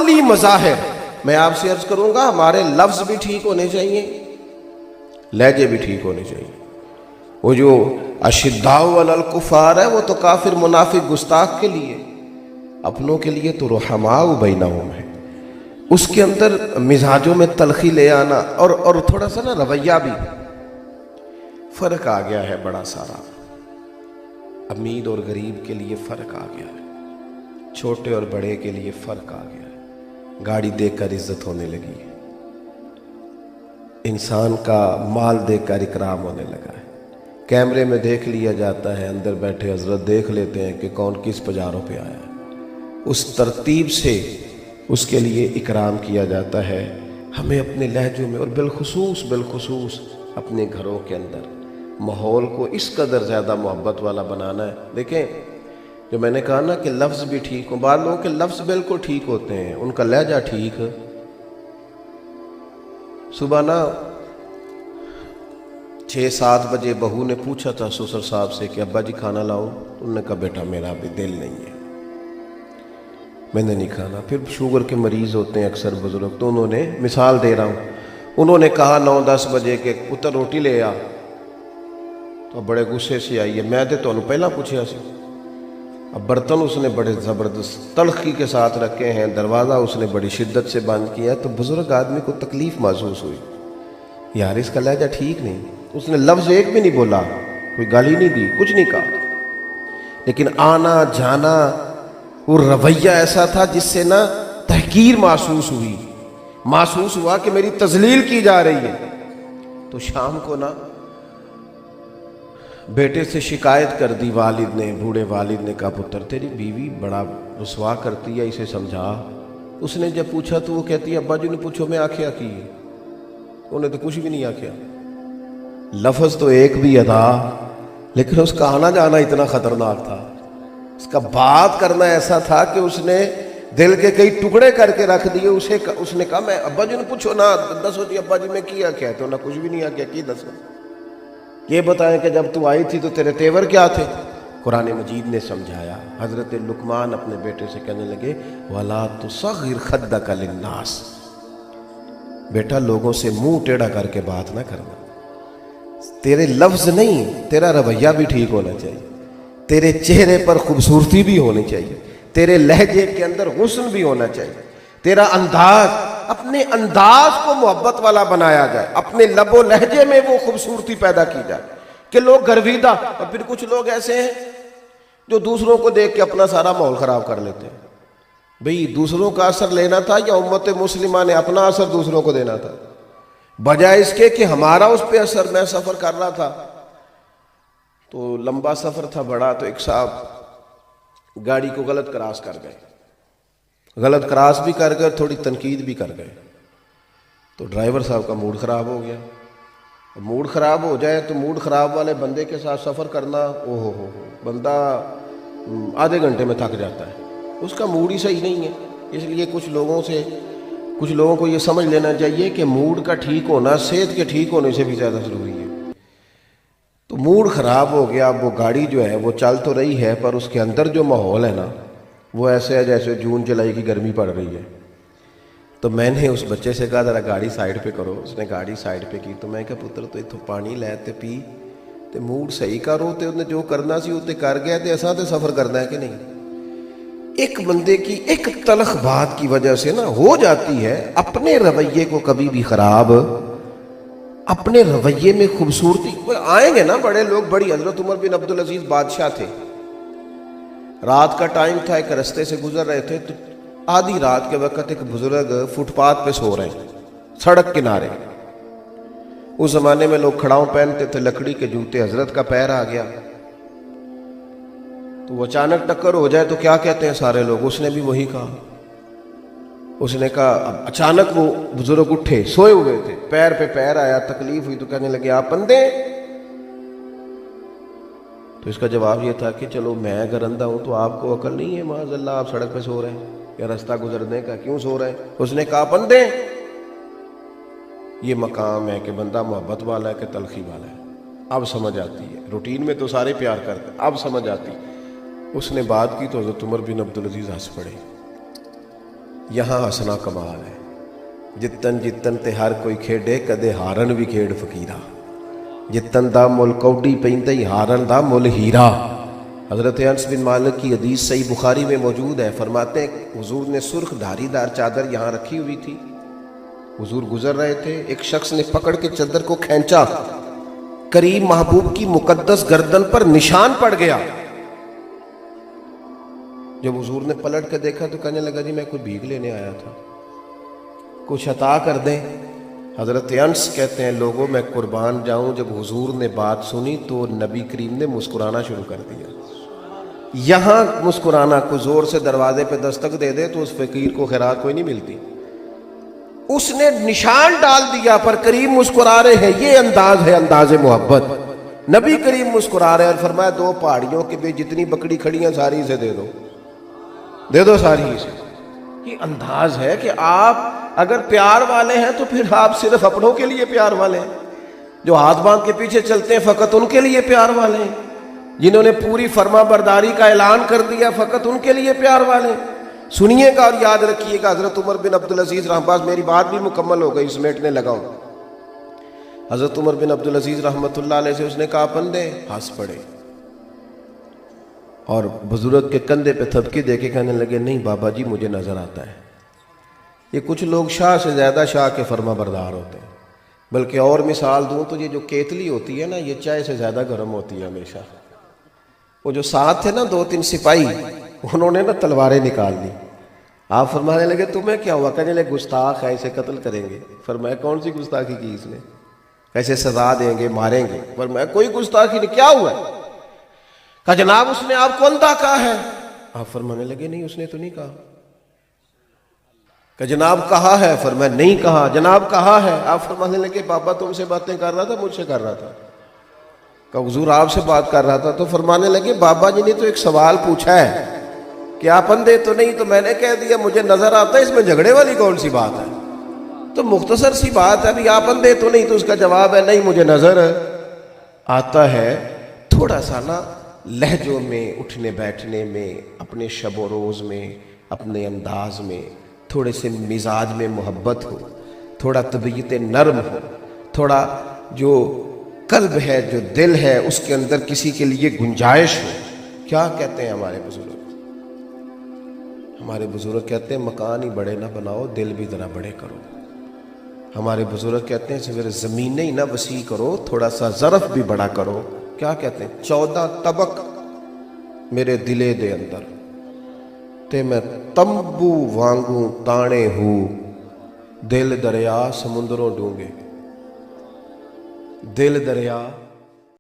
عملی مظاہر، میں آپ سے عرض کروں گا ہمارے لفظ بھی ٹھیک ہونے چاہیے، لہجے بھی ٹھیک ہونے چاہیے۔ وہ جو اشداء علی الکفار ہے وہ تو کافر منافق گستاخ کے لیے، اپنوں کے لیے تو رحماء بینہم ہے۔ اس کے اندر مزاجوں میں تلخی لے آنا اور تھوڑا سا نا رویہ بھی فرق آ گیا ہے بڑا سارا، امیر اور غریب کے لیے فرق آ گیا ہے، چھوٹے اور بڑے کے لیے فرق آ گیا ہے، گاڑی دیکھ کر عزت ہونے لگی ہے، انسان کا مال دیکھ کر اکرام ہونے لگا ہے، کیمرے میں دیکھ لیا جاتا ہے، اندر بیٹھے حضرت دیکھ لیتے ہیں کہ کون کس پجاروں پہ آیا ہے، اس ترتیب سے اس کے لیے اکرام کیا جاتا ہے۔ ہمیں اپنے لہجوں میں اور بالخصوص اپنے گھروں کے اندر ماحول کو اس قدر زیادہ محبت والا بنانا ہے۔ دیکھیں جو میں نے کہا نا کہ لفظ بھی ٹھیک ہوں، بعض لوگوں کے لفظ بالکل ٹھیک ہوتے ہیں، ان کا لہجہ ٹھیک۔ صبح نا 6-7 بجے بہو نے پوچھا تھا سسر صاحب سے کہ ابا جی کھانا لاؤں، انہوں نے کہا بیٹا میرا ابھی دل نہیں ہے، میں نے نہیں کھانا۔ پھر شوگر کے مریض ہوتے ہیں اکثر بزرگ، تو انہوں نے مثال دے رہا ہوں، انہوں نے کہا 9-10 بجے کہ پتر روٹی لے آ، تو بڑے غصے سے آئی ہے، میں تو انہوں پہلا پوچھا سی، اب برتن اس نے بڑے زبردست تلخی کے ساتھ رکھے ہیں، دروازہ اس نے بڑی شدت سے بند کیا، تو بزرگ آدمی کو تکلیف محسوس ہوئی، یار اس کا لہجہ ٹھیک نہیں، اس نے لفظ ایک بھی نہیں بولا، کوئی گالی نہیں دی، کچھ نہیں کہا، لیکن آنا جانا وہ رویہ ایسا تھا جس سے نا تحقیر محسوس ہوا کہ میری تذلیل کی جا رہی ہے۔ تو شام کو نا بیٹے سے شکایت کر دی والد نے، بوڑھے والد نے کہا پتر تیری بیوی بڑا رسوا کرتی ہے، اسے سمجھا۔ اس نے جب پوچھا تو وہ کہتی ہے ابا جی نے پوچھو میں آکھیا کی، انہیں تو کچھ بھی نہیں آکھیا، لفظ تو ایک بھی ادا، لیکن اس کا آنا جانا اتنا خطرناک تھا، اس کا بات کرنا ایسا تھا کہ اس نے دل کے کئی ٹکڑے کر کے رکھ دیے۔ اس نے کہا میں ابا جی نے پوچھو نا، دسو جی ابا جی میں کیا کیا، تو نہ کچھ بھی نہیں آکھیا، کی دسو، یہ بتائیں کہ جب تو آئی تھی تو تیرے تیور کیا تھے؟ قرآن مجید نے سمجھایا، حضرت لقمان اپنے بیٹے سے کہنے لگے وَلَا تُصَغِّرْ خَدَّكَ لِلنَّاسِ، بیٹا لوگوں سے منہ ٹیڑھا کر کے بات نہ کرنا، تیرے لفظ نہیں تیرا رویہ بھی ٹھیک ہونا چاہیے، تیرے چہرے پر خوبصورتی بھی ہونی چاہیے، تیرے لہجے کے اندر حسن بھی ہونا چاہیے، تیرا انداز، اپنے انداز کو محبت والا بنایا جائے، اپنے لب و لہجے میں وہ خوبصورتی پیدا کی جائے کہ لوگ گرویدہ۔ اور پھر کچھ لوگ ایسے ہیں جو دوسروں کو دیکھ کے اپنا سارا ماحول خراب کر لیتے ہیں۔ بھئی دوسروں کا اثر لینا تھا یا امت مسلمہ نے اپنا اثر دوسروں کو دینا تھا؟ بجائے اس کے کہ ہمارا اس پہ اثر، میں سفر کر رہا تھا تو لمبا سفر تھا بڑا، تو ایک صاحب گاڑی کو غلط کراس کر گئے، غلط کراس بھی کر گئے اور تھوڑی تنقید بھی کر گئے، تو ڈرائیور صاحب کا موڈ خراب ہو گیا۔ موڈ خراب ہو جائے تو موڈ خراب والے بندے کے ساتھ سفر کرنا، اوہ ہو بندہ آدھے گھنٹے میں تھک جاتا ہے، اس کا موڈ ہی صحیح نہیں ہے۔ اس لیے کچھ لوگوں کو یہ سمجھ لینا چاہیے کہ موڈ کا ٹھیک ہونا صحت کے ٹھیک ہونے سے بھی زیادہ ضروری ہے۔ تو موڈ خراب ہو گیا، اب وہ گاڑی جو ہے وہ چل تو رہی ہے پر اس کے اندر جو ماحول ہے نا وہ ایسے ہے جیسے جون جولائی کی گرمی پڑ رہی ہے۔ تو میں نے اس بچے سے کہا ذرا گاڑی سائیڈ پہ کرو، اس نے گاڑی سائیڈ پہ کی، تو میں کہا پتر تو اتوں پانی لے تے پی تے موڈ صحیح کرو، تے انہیں جو کرنا سی وہ تے کر گیا، تے ایسا تے سفر کرنا ہے کہ نہیں۔ ایک بندے کی ایک تلخ بات کی وجہ سے نا ہو جاتی ہے اپنے رویے کو کبھی بھی خراب، اپنے رویے میں خوبصورتی آئیں گے نا بڑے لوگ، بڑی حضرت عمر بن عبدالعزیز بادشاہ تھے، رات کا ٹائم تھا، ایک رستے سے گزر رہے تھے، تو آدھی رات کے وقت ایک بزرگ فٹ پاتھ پہ سو رہے ہیں سڑک کنارے۔ اس زمانے میں لوگ کھڑاؤں پہنتے تھے، لکڑی کے جوتے، حضرت کا پیر آ گیا تو وہ اچانک ٹکر ہو جائے تو کیا کہتے ہیں سارے لوگ، اس نے بھی وہی کہا، اس نے کہا اب اچانک وہ بزرگ اٹھے، سوئے ہوئے تھے، پیر پہ پیر آیا، تکلیف ہوئی تو کہنے لگے آپ بندے، تو اس کا جواب یہ تھا کہ چلو میں اگر اندھا ہوں تو آپ کو عقل نہیں ہے، معاذ اللہ آپ سڑک پہ سو رہے ہیں یا رستہ گزرنے کا، کیوں سو رہے ہیں؟ اس نے کہا بندے یہ مقام ہے کہ بندہ محبت والا ہے کہ تلخی والا ہے، اب سمجھ آتی ہے، روٹین میں تو سارے پیار کرتے ہیں، اب سمجھ آتی۔ اس نے بات کی تو حضرت عمر بن عبدالعزیز ہنس پڑے، یہاں ہسنا کمال ہے، جتن جتن تے ہر کوئی کھیڈے، کدے ہارن بھی کھیڈ فقیرہ، جتن دا مل کوڈی پیندا ہی ہارن دا مل ہیرا۔ حضرت انس بن مالک کی حدیث صحیح بخاری میں موجود ہے، فرماتے ہیں حضور نے سرخ دھاری دار چادر یہاں رکھی ہوئی تھی، حضور گزر رہے تھے، ایک شخص نے پکڑ کے چادر کو کھینچا، قریب محبوب کی مقدس گردن پر نشان پڑ گیا۔ جب حضور نے پلٹ کے دیکھا تو کہنے لگا جی میں کوئی بھیک لینے آیا تھا، کچھ عطا کر دیں۔ حضرت انس کہتے ہیں لوگوں میں قربان جاؤں، جب حضور نے بات سنی تو نبی کریم نے مسکرانا شروع کر دیا۔ یہاں مسکرانا، کوئی زور سے دروازے پہ دستک دے دے تو اس فقیر کو خیرات کوئی نہیں ملتی، اس نے نشان ڈال دیا پر کریم مسکرا رہے ہیں، یہ انداز ہے انداز محبت۔ نبی کریم مسکرا رہے ہیں اور فرمایا دو پہاڑیوں کے بیچ جتنی بکری کھڑی ہیں ساری اسے دے دو، دے دو ساری اسے۔ یہ انداز ہے کہ آپ اگر پیار والے ہیں تو پھر آپ صرف اپنوں کے لیے پیار والے ہیں، جو ہاتھ باندھ کے پیچھے چلتے ہیں فقط ان کے لیے پیار والے ہیں، جنہوں نے پوری فرما برداری کا اعلان کر دیا فقط ان کے لیے پیار والے ہیں۔ سنیے گا اور یاد رکھیے گا، حضرت عمر بن عبدالعزیز رحمۃ اللہ، میری بات بھی مکمل ہو گئی، سمیٹنے لگا ہوں۔ حضرت عمر بن عبدالعزیز رحمۃ اللہ علیہ سے اس نے کہا بندے، ہنس پڑے اور بزرگ کے کندھے پہ تھپکی دے کے کہنے لگے نہیں بابا جی مجھے نظر آتا ہے، یہ کچھ لوگ شاہ سے زیادہ شاہ کے فرما بردار ہوتے ہیں، بلکہ اور مثال دوں تو یہ جو کیتلی ہوتی ہے نا، یہ چائے سے زیادہ گرم ہوتی ہے ہمیشہ۔ وہ جو ساتھ تھے نا دو تین سپاہی، انہوں نے نا تلواریں نکال لی۔ آپ فرمانے لگے تمہیں کیا ہوا؟ کہنے لگے گستاخ ہے، اسے قتل کریں گے۔ فرمایا کون سی گستاخی کی اس نے؟ کیسے سزا دیں گے، ماریں گے؟ فرمایا کوئی گستاخی نہیں، کیا ہوا ہے؟ کہا جناب اس نے آپ کو اندھا کہا ہے۔ آپ فرمانے لگے نہیں اس نے تو نہیں کہا۔ کہ جناب کہا ہے؟ فرمایا نہیں کہا۔ جناب کہا ہے؟ آپ فرمانے لگے بابا تم سے باتیں کر رہا تھا مجھ سے کر رہا تھا؟ کہ حضور آپ سے بات کر رہا تھا۔ تو فرمانے لگے بابا جی نے تو ایک سوال پوچھا ہے کہ آپ اندھے تو نہیں، تو میں نے کہہ دیا مجھے نظر آتا ہے، اس میں جھگڑے والی کون سی بات ہے؟ تو مختصر سی بات ہے، ابھی آپ اندھے تو نہیں، تو اس کا جواب ہے نہیں مجھے نظر آتا ہے۔ تھوڑا سا نا لہجوں میں، اٹھنے بیٹھنے میں، اپنے شب و روز میں، اپنے انداز میں تھوڑے سے مزاج میں محبت ہو، تھوڑا طبیعت نرم ہو، تھوڑا جو قلب ہے، جو دل ہے، اس کے اندر کسی کے لیے گنجائش ہو۔ کیا کہتے ہیں ہمارے بزرگ؟ ہمارے بزرگ کہتے ہیں مکان ہی بڑے نہ بناؤ، دل بھی ذرا بڑے کرو۔ ہمارے بزرگ کہتے ہیں صرف زمینیں ہی نہ وسیع کرو، تھوڑا سا ظرف بھی بڑا کرو۔ کیا کہتے ہیں؟ 14 طبق میرے دلے دے اندر تے میں تمبو وانگوں تانے ہوں، دل دریا سمندروں ڈونگے، دل دریا